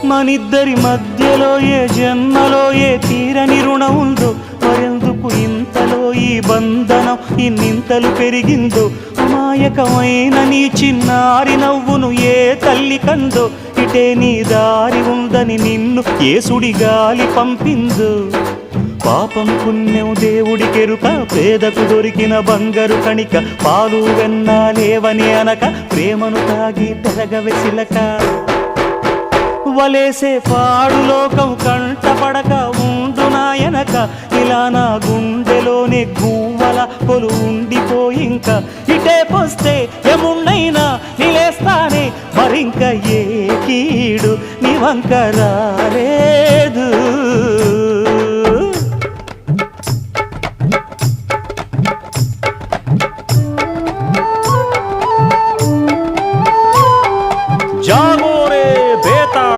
మనిద్దరి మధ్యలో ఏ జన్మలో ఏ తీరని రుణం ఉందో, మరెందుకు ఇంతలో ఈ బంధనం ఇన్నింతలు పెరిగిందో, అమాయకమైన నీ చిన్నారి నవ్వును ఏ తల్లి కందో, ఇటే నీ దారి ఉందని నిన్ను ఏ సుడి గాలి పంపిందో. పాపం పుణ్యం దేవుడికెరుక, పేదకు దొరికిన బంగారు కణిక, పాలు వెన్నా లేవని అనక ప్రేమను తాగి పెరగవెసిలక. వలేసే పాడు లోకం కంటపడక ఉండు నాయనక, ఇలా నా గుండెలోనే గువ్వల కొలు ఉండిపోయింక. ఇటే పోస్తే ఎమున్నైనా నిలేస్తానే, మరింక ఏ కీడు నీ వంక రాలేదు.